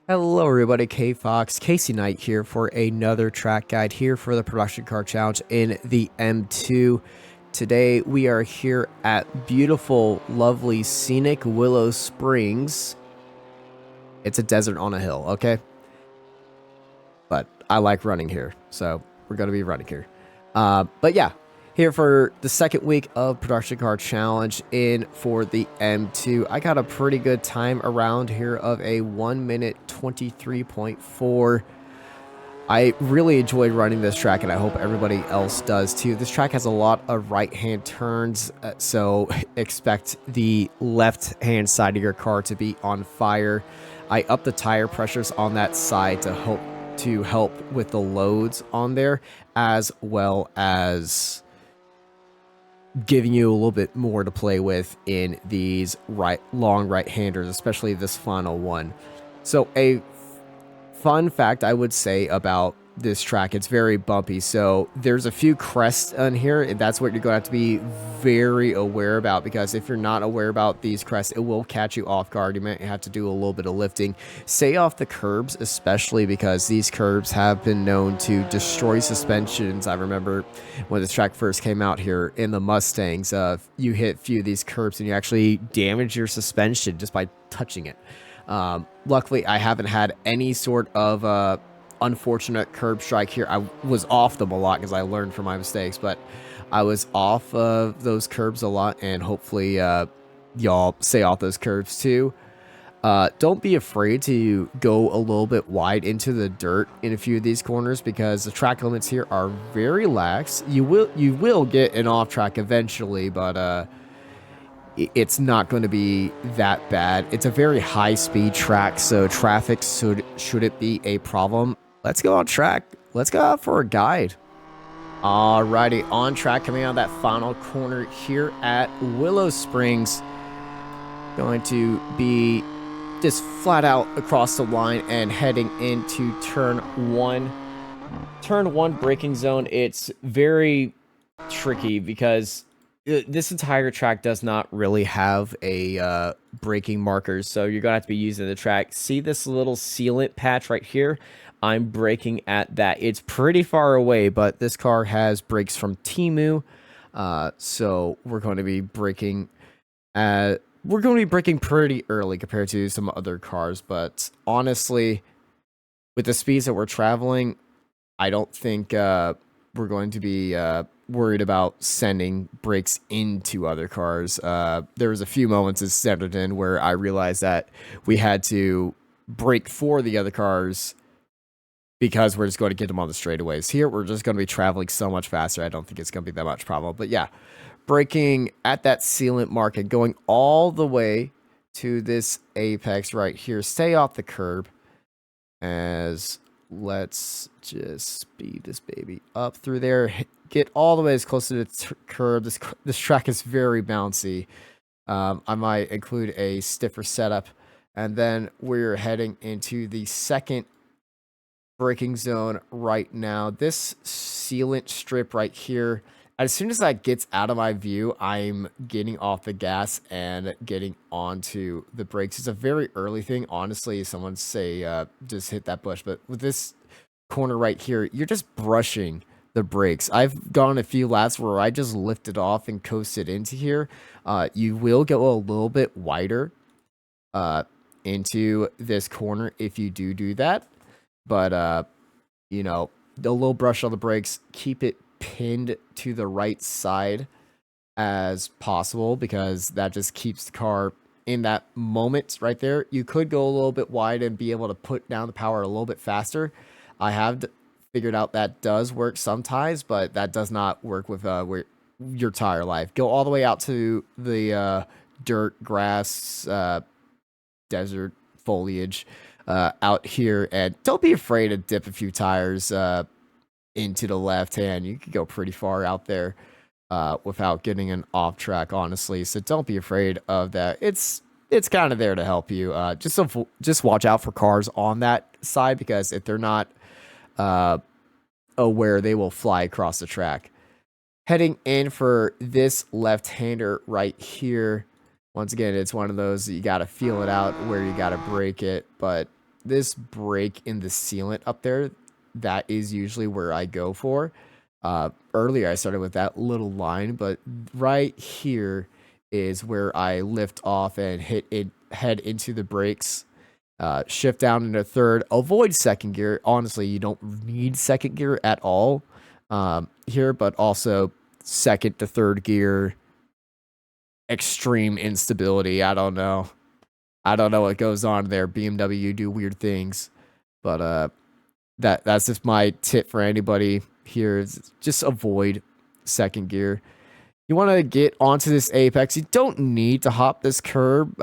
Hello everybody, KFox, Casey Knight here for another track guide here for the Production Car Challenge in the M2. Today we are here at beautiful, lovely, scenic Willow Springs. It's a desert on a hill, okay? But I like running here, so we're going to be running here. But yeah, here for the second week of Production Car Challenge in for the M2. I got a pretty good time around here of a 1 minute 23.4. I really enjoyed running this track, and I hope everybody else does too. This track has a lot of right-hand turns, so expect the left-hand side of your car to be on fire. I upped the tire pressures on that side to help with the loads on there, as well as giving you a little bit more to play with in these long right-handers, especially this final one. So a fun fact I would say about this track, it's very bumpy, so there's a few crests on here, and that's what you're going to have to be very aware about, because if you're not aware about these crests, it will catch you off guard. You might have to do a little bit of lifting. Stay off the curbs, especially because these curbs have been known to destroy suspensions. I remember when this track first came out here in the Mustangs, you hit a few of these curbs and you actually damage your suspension just by touching it. Luckily, I haven't had any sort of unfortunate curb strike here. I was off them a lot because I learned from my mistakes, but I was off of those curbs a lot, and hopefully y'all stay off those curbs too. Don't be afraid to go a little bit wide into the dirt in a few of these corners, because the track limits here are very lax. You will get an off track eventually, but it's not going to be that bad. It's a very high-speed track, so traffic shouldn't be a problem. Let's go on track. Let's go out for a guide. Alrighty, on track, coming out of that final corner here at Willow Springs. Going to be just flat out across the line and heading into turn one. Turn one braking zone. It's very tricky because this entire track does not really have a braking markers, so you're gonna have to be using the track. See this little sealant patch right here? I'm braking at that. It's pretty far away, but this car has brakes from Temu, so we're going to be braking pretty early compared to some other cars. But honestly, with the speeds that we're traveling, I don't think we're going to be worried about sending brakes into other cars. There was a few moments in Centerton where I realized that we had to brake for the other cars because we're just going to get them on the straightaways. Here, we're just going to be traveling so much faster. I don't think it's going to be that much problem. But yeah, braking at that sealant mark and going all the way to this apex right here. Stay off the curb, as let's just speed this baby up through there. Get all the way as close to the curb. This track is very bouncy. I might include a stiffer setup. And then we're heading into the second braking zone right now. This sealant strip right here, as soon as that gets out of my view, I'm getting off the gas and getting onto the brakes. It's a very early thing. Honestly, someone say just hit that bush. But with this corner right here, you're just brushing the brakes. I've gone a few laps where I just lifted off and coasted into here. You will go a little bit wider into this corner if you do that. But, you know, the little brush on the brakes, keep it pinned to the right side as possible, because that just keeps the car in that moment right there. You could go a little bit wide and be able to put down the power a little bit faster. I have figured out that does work sometimes, but that does not work with your tire life. Go all the way out to the dirt, grass, desert, foliage out here, and don't be afraid to dip a few tires into the left hand. You could go pretty far out there without getting an off track, honestly. So don't be afraid of that. It's kind of there to help you. Just watch out for cars on that side, because if they're not aware, they will fly across the track. Heading in for this left-hander right here. Once again, it's one of those that you got to feel it out where you got to brake it, but this break in the sealant up there, that is usually where I go for. Earlier I started with that little line, but right here is where I lift off and head into the brakes. Shift down into third, avoid second gear. Honestly, you don't need second gear at all here, but also second to third gear, extreme instability. I don't know what goes on there. BMW do weird things, but that's just my tip for anybody here. Is just avoid second gear. You want to get onto this apex. You don't need to hop this curb.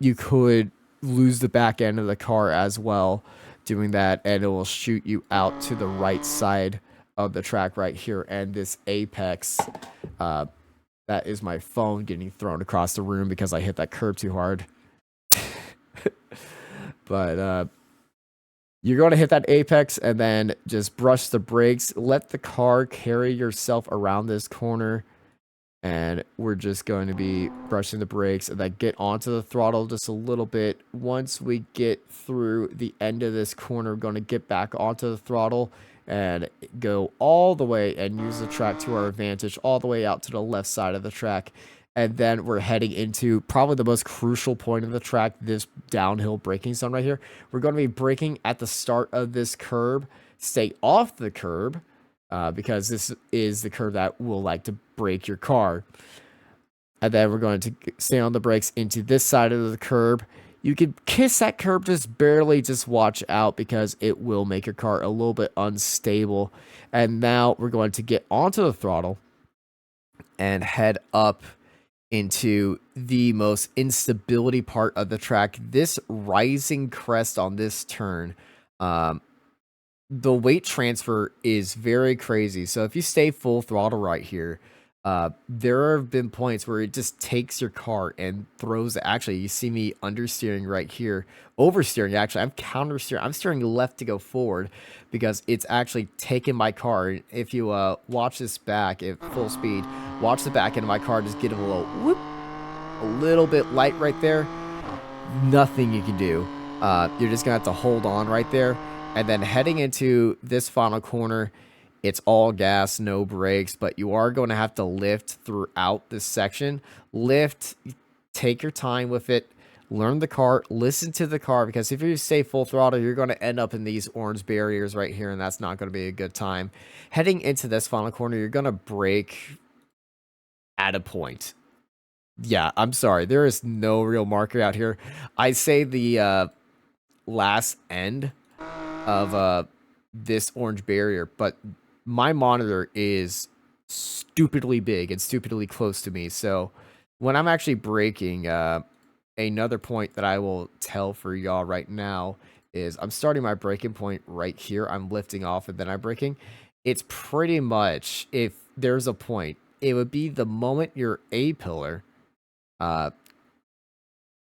You could lose the back end of the car as well doing that, and it will shoot you out to the right side of the track right here. And this apex, that is my phone getting thrown across the room because I hit that curb too hard. But you're going to hit that apex and then just brush the brakes. Let the car carry yourself around this corner. And we're just going to be brushing the brakes and then get onto the throttle just a little bit. Once we get through the end of this corner, we're going to get back onto the throttle and go all the way and use the track to our advantage, all the way out to the left side of the track. And then we're heading into probably the most crucial point of the track, this downhill braking zone right here. We're going to be braking at the start of this curb. Stay off the curb. Because this is the curve that will like to break your car. And then we're going to stay on the brakes into this side of the curb. You can kiss that curb just barely, just watch out because it will make your car a little bit unstable. And now we're going to get onto the throttle and head up into the most instability part of the track. This rising crest on this turn, the weight transfer is very crazy. So if you stay full throttle right here, there have been points where it just takes your car and throws it. Actually, you see me understeering right here, oversteering. Actually, I'm countersteering. I'm steering left to go forward because it's actually taken my car. If you watch this back at full speed, watch the back end of my car just get a little whoop, a little bit light right there. Nothing you can do. You're just gonna have to hold on right there. And then heading into this final corner, it's all gas, no brakes, but you are going to have to lift throughout this section. Lift, take your time with it, learn the car, listen to the car, because if you stay full throttle, you're going to end up in these orange barriers right here, and that's not going to be a good time. Heading into this final corner, you're going to brake at a point. Yeah, I'm sorry. There is no real marker out here. I say the last end of this orange barrier, but my monitor is stupidly big and stupidly close to me, so when I'm actually braking, another point that I will tell for y'all right now is I'm starting my braking point right here. I'm lifting off and then I'm braking. It's pretty much, if there's a point, it would be the moment your A-pillar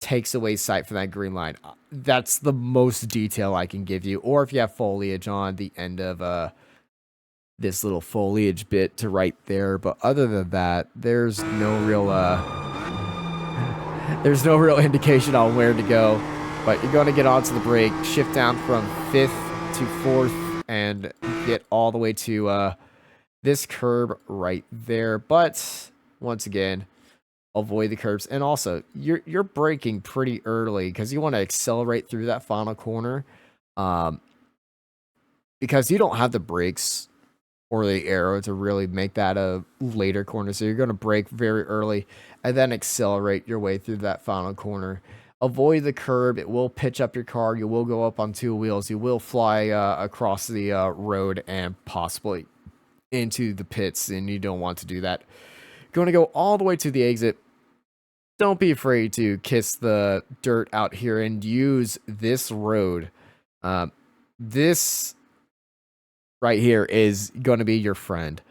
takes away sight from that green line. That's the most detail I can give you. Or if you have foliage on the end of this little foliage bit to right there. But other than that, there's no real indication on where to go. But you're going to get onto the brake, shift down from 5th to 4th, and get all the way to this curb right there. But once again, avoid the curbs. And also, you're braking pretty early because you want to accelerate through that final corner, because you don't have the brakes or the arrow to really make that a later corner. So you're going to brake very early and then accelerate your way through that final corner. Avoid the curb. It will pitch up your car. You will go up on two wheels. You will fly across the road and possibly into the pits, and you don't want to do that. Going to go all the way to the exit. Don't be afraid to kiss the dirt out here and use this road. This right here is going to be your friend.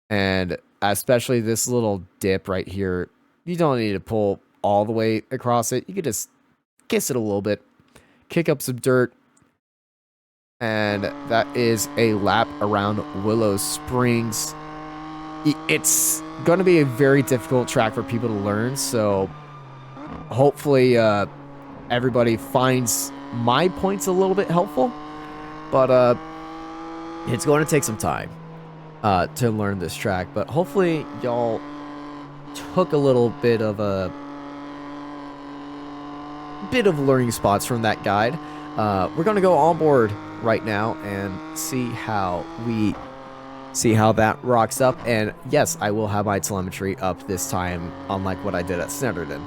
And especially this little dip right here, you don't need to pull all the way across it. You could just kiss it a little bit, kick up some dirt, and that is a lap around Willow Springs. It's going to be a very difficult track for people to learn, so hopefully everybody finds my point's a little bit helpful, but it's going to take some time to learn this track. But hopefully y'all took a little bit of learning spots from that guide. We're going to go on board right now and see how that rocks up. And yes, I will have my telemetry up this time, unlike what I did at Snetterton.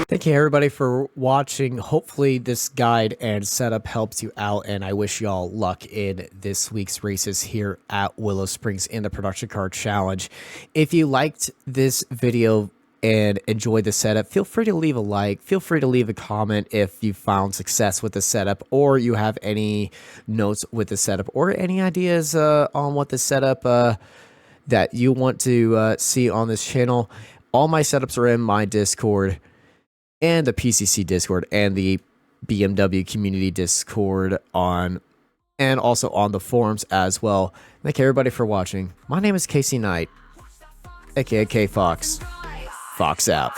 Thank you everybody for watching. Hopefully this guide and setup helps you out, and I wish y'all luck in this week's races here at Willow Springs in the Production Car Challenge. If you liked this video and enjoyed the setup, feel free to leave a like, feel free to leave a comment if you found success with the setup, or you have any notes with the setup, or any ideas on what the setup that you want to see on this channel. All my setups are in my Discord, and the PCC Discord, and the BMW community Discord and also on the forums as well. Thank you everybody for watching. My name is Casey Knight, aka KFox. Fox out.